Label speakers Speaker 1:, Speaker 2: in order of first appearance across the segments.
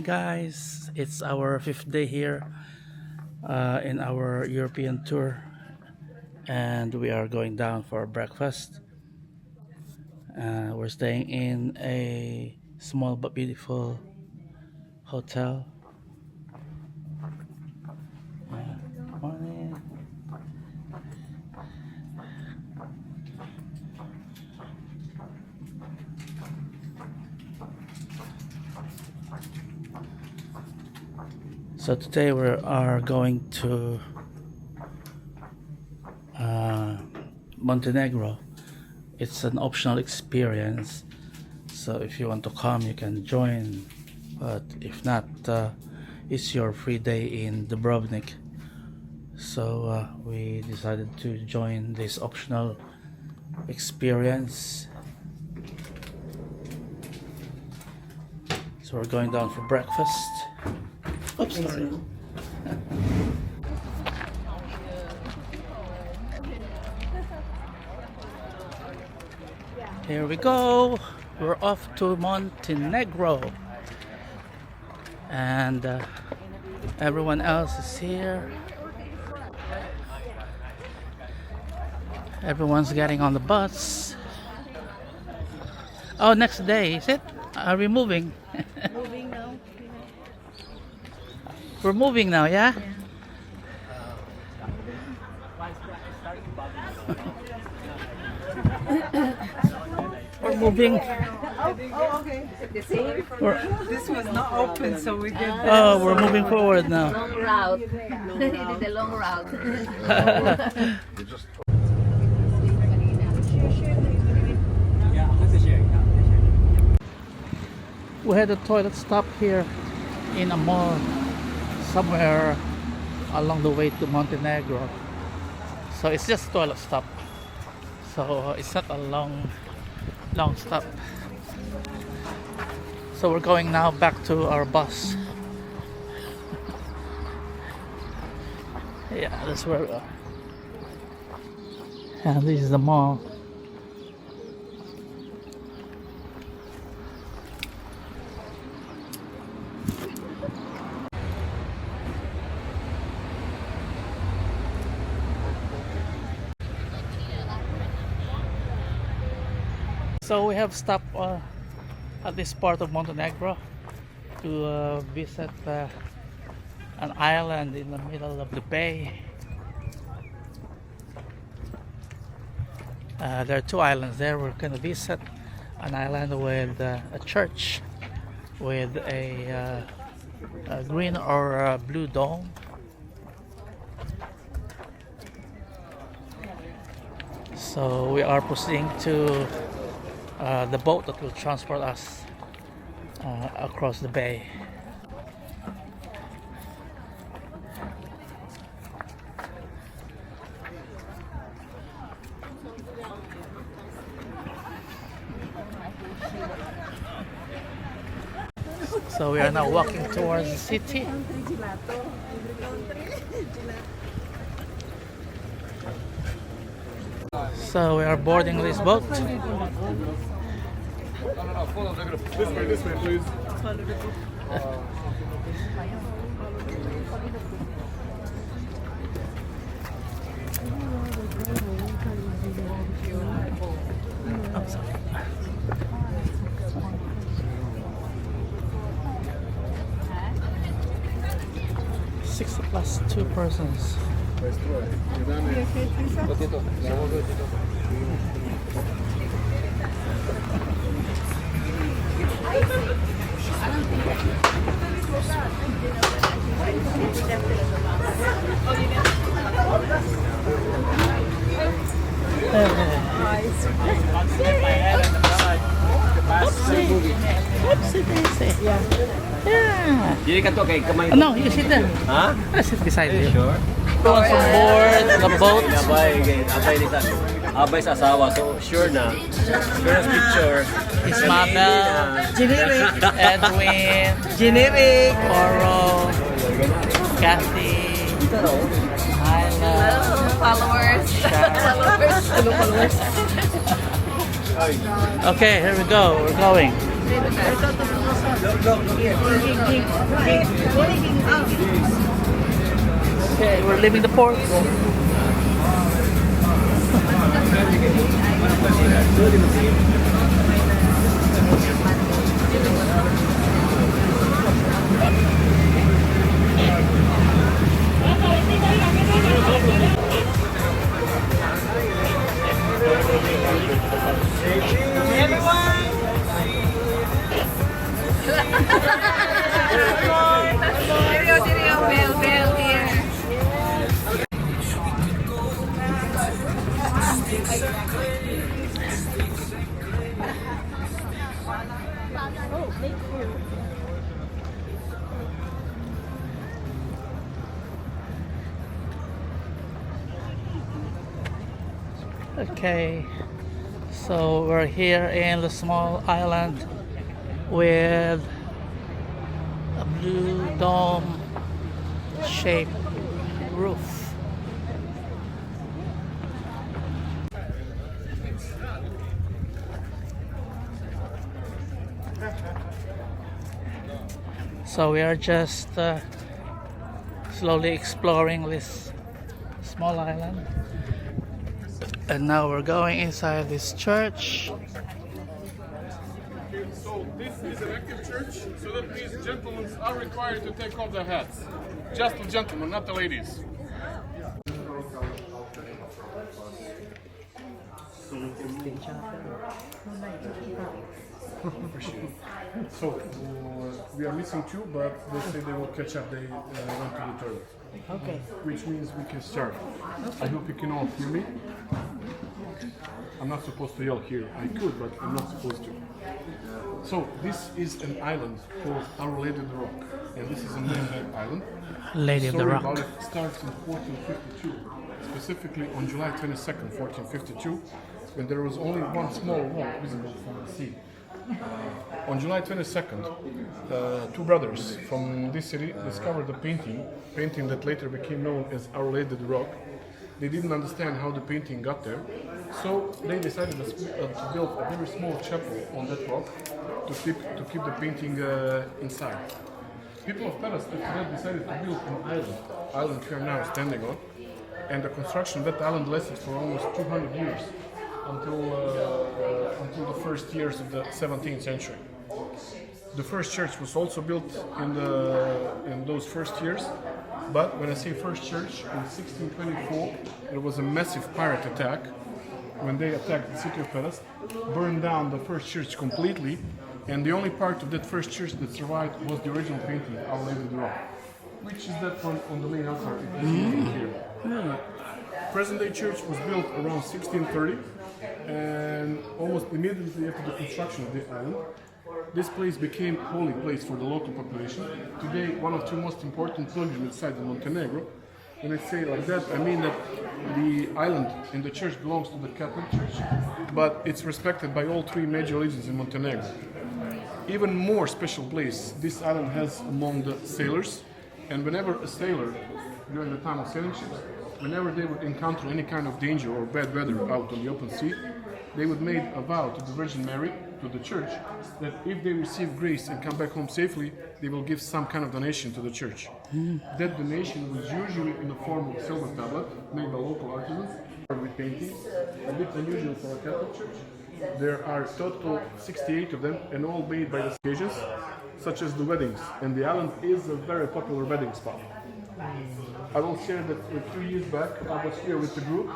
Speaker 1: morning, guys. It's our 5th day here in our European tour, and we are going down for breakfast. We're staying in a small but beautiful hotel. Morning. So today we are going to Montenegro. It's an optional experience, so if you want to come you can join, but if not, it's your free day in Dubrovnik. So we decided to join this optional experience. So we're going down for breakfast. Oops, sorry. Here we go. We're off to Montenegro, and everyone else is here. Everyone's getting on the bus. Oh, next day, is it? Are we moving?
Speaker 2: Moving now.
Speaker 1: We're moving now, yeah? We're moving.
Speaker 2: Oh, okay. The same. This was not open, so we did.
Speaker 1: Oh, we're moving forward now.
Speaker 3: Long route. They did a long route.
Speaker 1: We had a toilet stop here in a mall somewhere along the way to Montenegro. So it's just a toilet stop. So it's not a long stop. So we're going now back to our bus. Yeah, that's where we are. And this is the mall. So we have stopped at this part of Montenegro to visit an island in the middle of the bay. There are two islands there. We're going to visit an island with a church with a green or blue dome. So we are proceeding to the boat that will transport us across the bay. So we are now walking towards the city. So we are boarding this boat.
Speaker 4: This way, please.
Speaker 1: Oh, sorry. 6 plus 2 persons. Oopsie daisy. Yeah. No, you sit there.
Speaker 4: Huh?
Speaker 1: I sit beside you.
Speaker 4: Sure.
Speaker 1: On board the boat.
Speaker 4: Abay sa asawa, so sure na. Sure na picture.
Speaker 1: Ismael, Edwin,
Speaker 2: Generic.
Speaker 1: Oro, Kathy, Hyla,
Speaker 3: Followers.
Speaker 1: Okay, here we go. We're going. Okay, we're leaving the port.
Speaker 3: Bell here.
Speaker 1: Okay, so we're here in the small island with a blue dome shaped roof. So we are just slowly exploring this small island. And now we're going inside this church.
Speaker 5: So this is an active church, so that means gentlemen are required to take off their hats. Just the gentlemen, not the ladies. So we are missing two, but they say they will catch up. They went to the toilet.
Speaker 2: Okay.
Speaker 5: Which means we can start. I hope you can all hear me. I'm not supposed to yell here. I could, but I'm not supposed to. So this is an island called Our Lady of the Rock, and this is a man-made island.
Speaker 1: Lady of the
Speaker 5: Story
Speaker 1: Rock.
Speaker 5: about it starts in 1452, specifically on July 22nd, 1452, when there was only one small rock visible from the sea. On July 22nd, two brothers from this city discovered a painting that later became known as Our Lady of the Rock. They didn't understand how the painting got there, so they decided to build a very small chapel on that rock to keep the painting inside. People of Perast after that decided to build an island we are now standing on, and the construction of that island lasted for almost 200 years until the first years of the 17th century. The first church was also built in those first years, but when I say first church, in 1624 there was a massive pirate attack when they attacked the city of Perast, burned down the first church completely, and the only part of that first church that survived was the original painting, Our Lady of the Rock, which is that one on the main altar here. Present-day church was built around 1630, and almost immediately after the construction of the island, this place became a holy place for the local population. Today, one of the most important pilgrimage sites in Montenegro. When I say like that, I mean that the island and the church belongs to the Catholic Church, but it's respected by all three major religions in Montenegro. Even more special place this island has among the sailors, and whenever a sailor, during the time of sailing ships, whenever they would encounter any kind of danger or bad weather out on the open sea, they would make a vow to the Virgin Mary, to the church, that if they receive grace and come back home safely, they will give some kind of donation to the church. That donation was usually in the form of a silver tablet made by local artisans with paintings, a bit unusual for a Catholic church. There are total 68 of them, and all made by the occasions, such as the weddings. And the island is a very popular wedding spot. I will share that 2 years back, I was here with the group.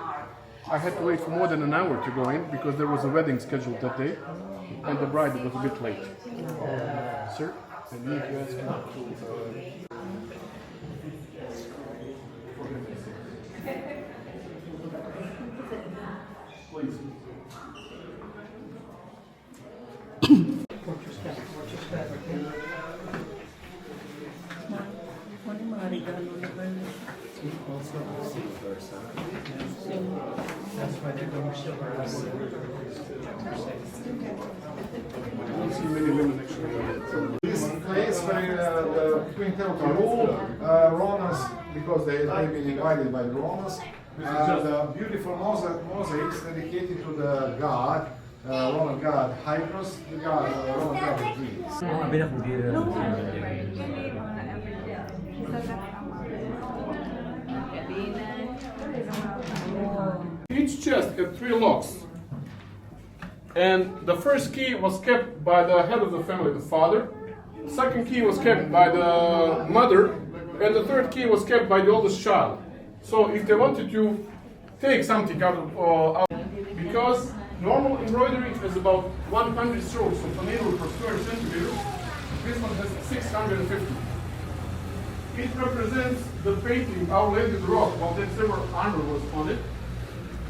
Speaker 5: I had to wait for more than an hour to go in because there was a wedding scheduled that day, and the bride was a bit late. Sir, I need to ask you to... Please.
Speaker 6: This place where the Queen Theodora ruled, Romans, because they've been invited by the Romans, the beautiful mosaics dedicated to the god Roman god Hydros, the god Roman god of dreams.
Speaker 5: Each chest had 3 locks. And the first key was kept by the head of the family, the father. The second key was kept by the mother. And the third key was kept by the oldest child. So if they wanted to take something out of, because normal embroidery is about 100 strokes of a needle per square centimeter, this one has 650. It represents the painting Our Lady of the Rock, while that silver armor was on it.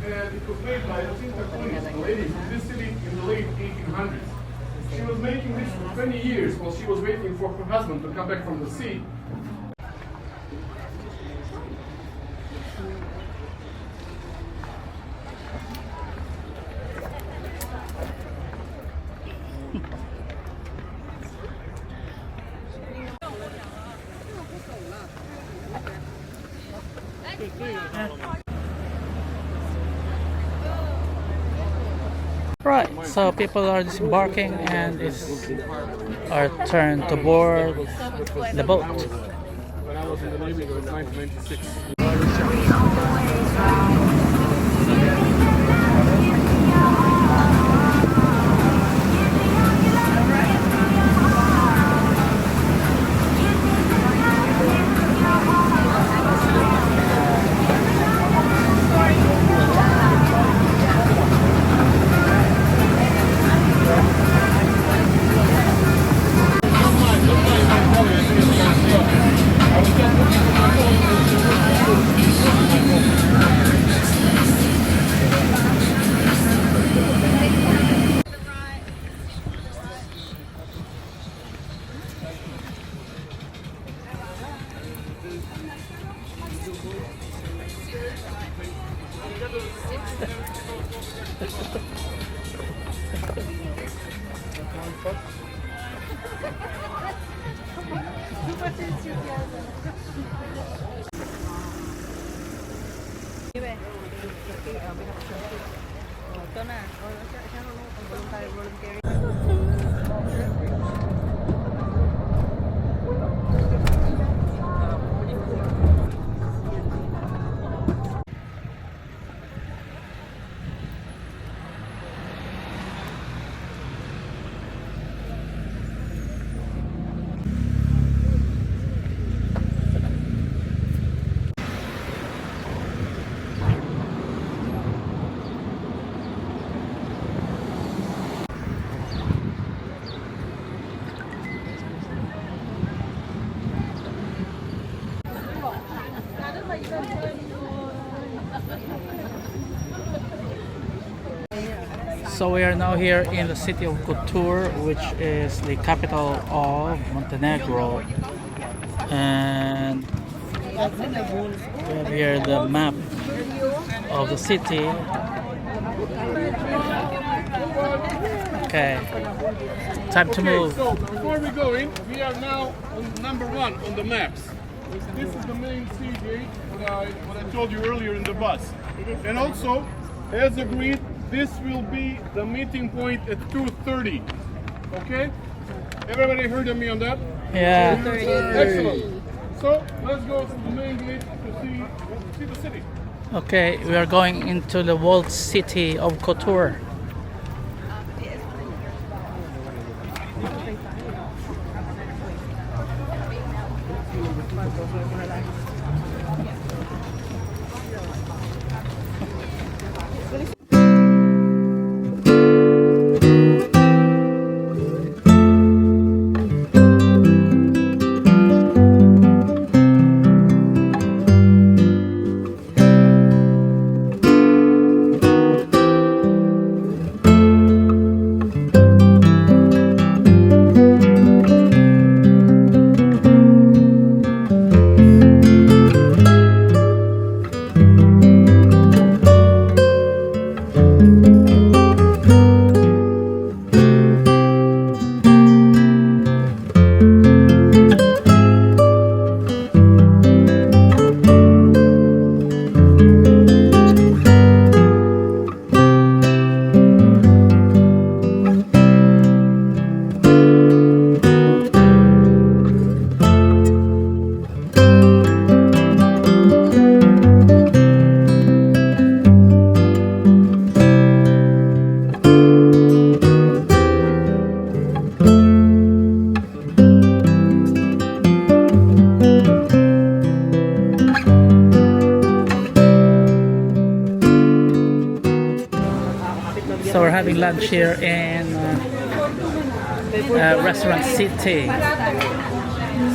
Speaker 5: And it was made by Jacinta Collins, a lady in this city in the late 1800s. She was making this for 20 years while she was waiting for her husband to come back from the sea.
Speaker 1: Right, so people are disembarking and it's our turn to board the boat.
Speaker 5: When I was in the Navy in 1996.
Speaker 1: So we are now here in the city of Kotor, which is the capital of Montenegro, and we have here the map of the city. Okay, time to move.
Speaker 5: So before we go in, we are now on number 1 on the maps. This is the main sea gate, what I told you earlier in the bus. And also, as agreed, this will be the meeting point at 2:30. Okay? Everybody heard of me on that?
Speaker 1: Yeah.
Speaker 5: Excellent. So let's go to the main gate to see the city.
Speaker 1: Okay, we are going into the walled city of Kotor. So we're having lunch here in Restaurant City.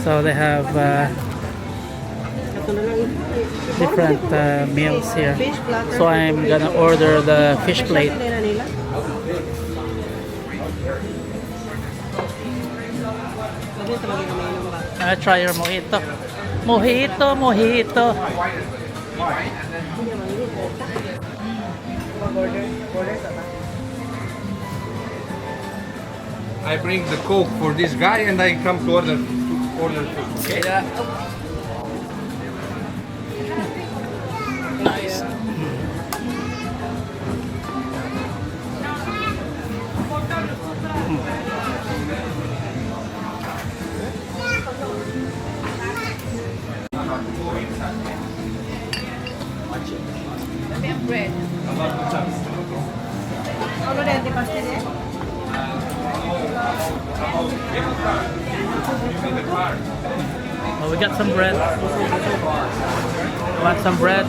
Speaker 1: So they have different meals here. So I'm gonna order the fish plate. I'll try your mojito. Mojito, mojito.
Speaker 7: I bring the Coke for this guy and I come to order food.
Speaker 1: Okay, nice.
Speaker 3: Let me have bread.
Speaker 1: Well, we got some bread. Want some bread?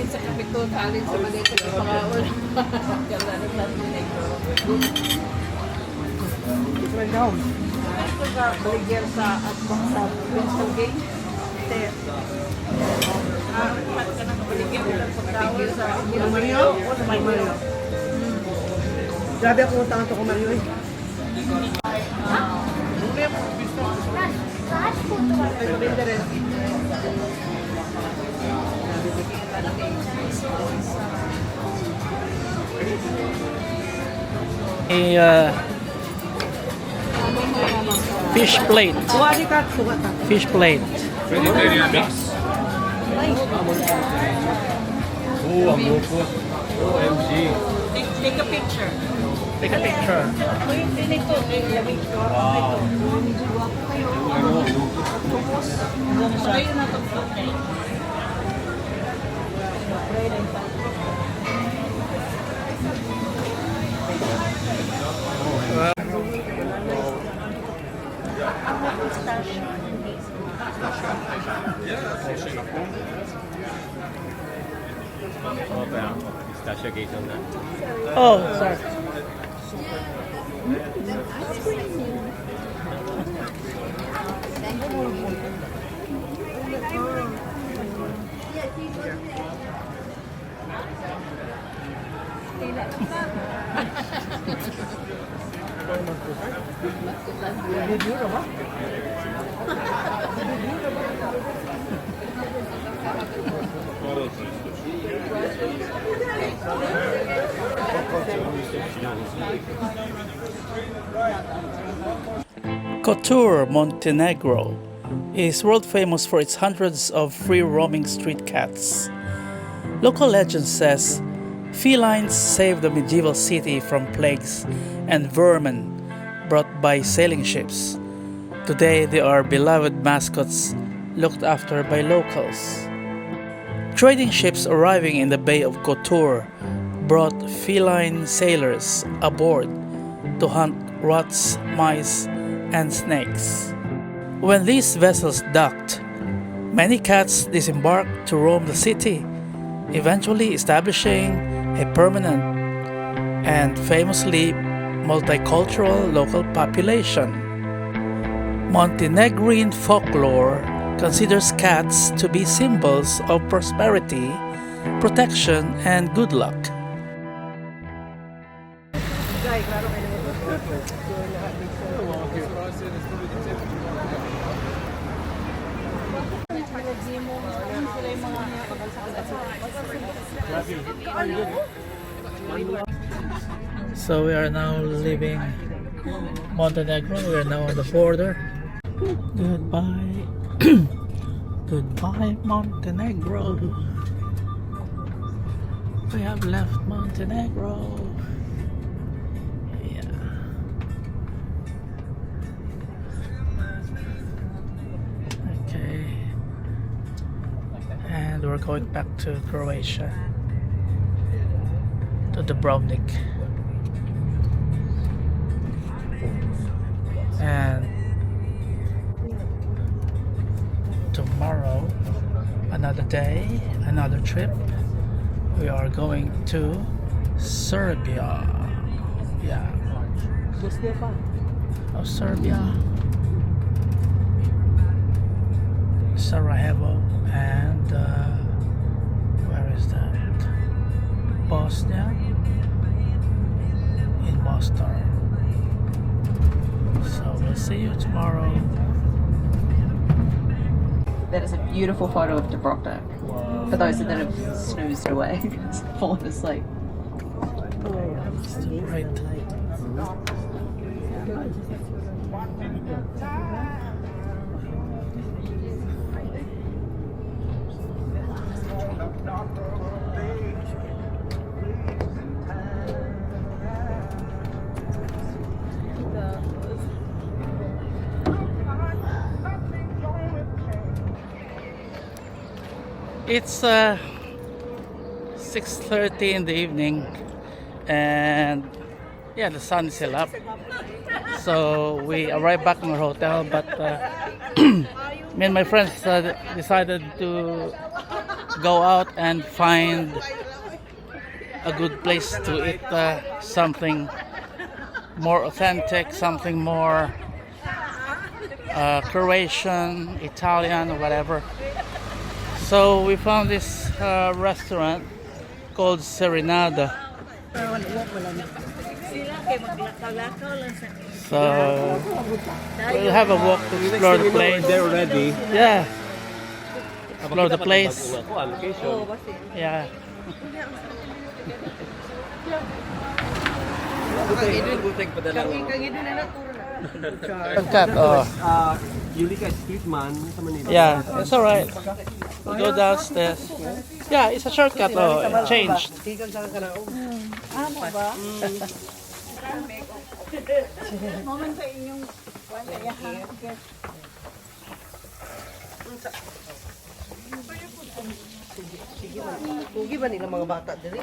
Speaker 3: Sa Capitol College sa Manila sa Pangaon. Ganda ng Montenegro. Ito sa baligyan sa Bristol Gate.
Speaker 2: Mario? O sa may Mario? Grabe ako utang ito ko Mario eh.
Speaker 1: A fish plate.
Speaker 2: Suwadi ka, suwad ka.
Speaker 1: Fish plate.
Speaker 7: Vegetarian mix. Oh, amoko. OMG.
Speaker 2: Take a picture.
Speaker 1: Take a picture.
Speaker 4: Pistachio cake on that.
Speaker 1: Oh, sorry. Kotor, Montenegro, is world famous for its hundreds of free-roaming street cats. Local legend says felines saved the medieval city from plagues and vermin brought by sailing ships. Today, they are beloved mascots looked after by locals. Trading ships arriving in the Bay of Kotor brought feline sailors aboard to hunt rats, mice, and snakes. When these vessels docked, many cats disembarked to roam the city, eventually establishing a permanent and famously multicultural local population. Montenegrin folklore considers cats to be symbols of prosperity, protection, and good luck. So we are now leaving Montenegro. We are now on the border. Goodbye. Goodbye, Montenegro. We have left Montenegro. Yeah. Okay. And we're going back to Croatia. to Dubrovnik. And tomorrow, another day, another trip. We are going to Serbia. Yeah. Oh, Serbia. Sarajevo and where is that? Bosnia. In Mostar. So we'll see you tomorrow.
Speaker 3: That is a beautiful photo of Dubrovnik. For those that have snoozed away, fallen asleep.
Speaker 1: Right. It's 6:30 in the evening, and yeah, the sun is still up. So we arrived back in our hotel, but me and my friends decided to go out and find a good place to eat something more authentic, something more Croatian, Italian, or whatever. So we found this restaurant called Serenada. So we'll have a walk to explore the place.
Speaker 4: They're ready.
Speaker 1: Yeah. Explore the place. Yeah. Cut. Oh.
Speaker 4: Yulika Street man sa Manila.
Speaker 1: Yeah, it's alright. We go downstairs. Yeah, it's a shortcut. Oh, it changed.
Speaker 2: Pugi ba nila mga bata diri?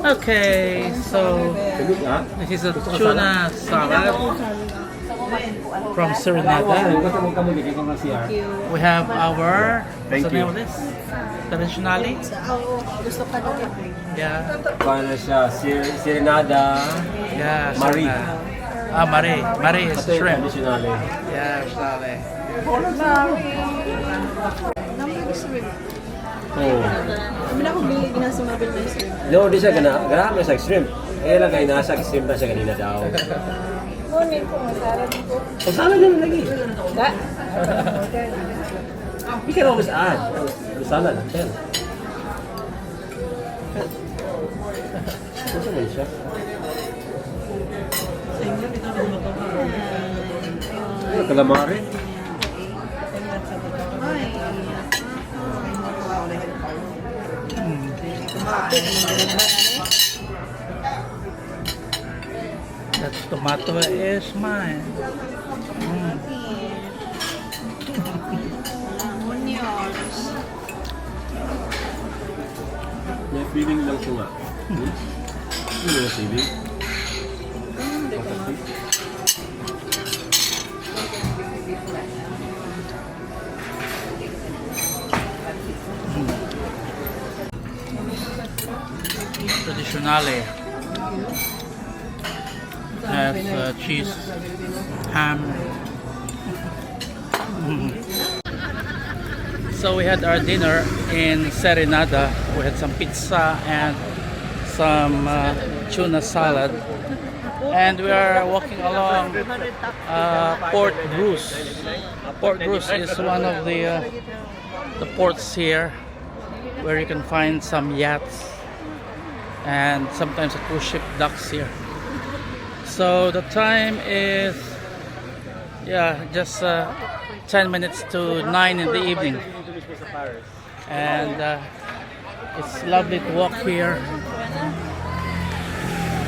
Speaker 1: Okay, so this is a tuna salad from Serenada. We have our, what's the name of this? Traditionally? Yeah.
Speaker 4: Para siya, Serenada,
Speaker 1: Yeah,
Speaker 4: Marie.
Speaker 1: Ah, Marie. Marie is shrimp.
Speaker 4: Traditionally.
Speaker 1: Yeah, traditionally.
Speaker 4: Oh.
Speaker 3: Kami na akong bili na sumabil na shrimp.
Speaker 4: No, di siya ganahan na sa shrimp. Eh, lagay nasa shrimp na siya kanina daw.
Speaker 3: Ngunit kung masarap dito.
Speaker 4: Kasama na lagi.
Speaker 3: Da?
Speaker 4: You can always add salad. Yan. Gusto mo siya? Calamari.
Speaker 1: That tomato is mine.
Speaker 3: Onions.
Speaker 4: May feeling lang siya nga. Ano yung feeling?
Speaker 1: Traditionale. Has cheese, ham. So we had our dinner in Serenada. We had some pizza and some tuna salad. And we are walking along Port Bruce. Port Bruce is one of the ports here where you can find some yachts and sometimes a cruise ship docks here. So the time is just 10 minutes to 9 in the evening, and it's lovely to walk here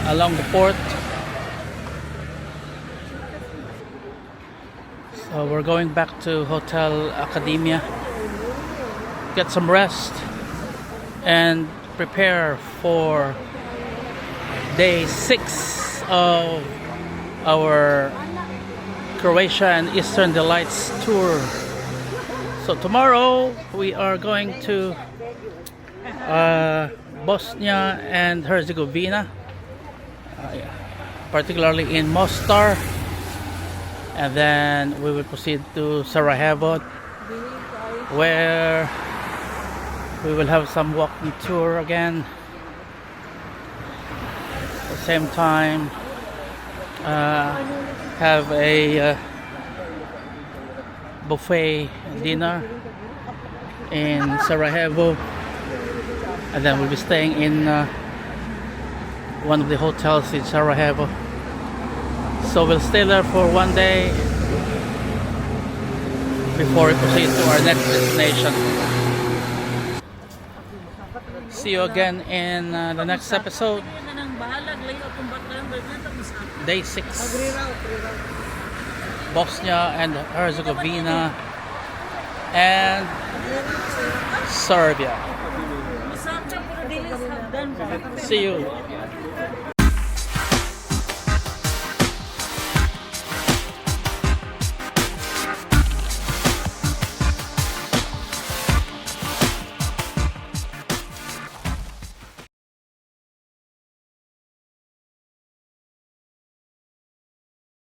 Speaker 1: along the port. So we're going back to Hotel Academia, get some rest and prepare for day 6 of our Croatia and Eastern Delights tour. So tomorrow we are going to Bosnia and Herzegovina, particularly in Mostar, and then we will proceed to Sarajevo, where we will have some walking tour again. At the same time, have a buffet dinner in Sarajevo, and then we'll be staying in one of the hotels in Sarajevo. So we'll stay there for one day before we proceed to our next destination. See you again in the next episode. Day 6, Bosnia and Herzegovina and Serbia. See you.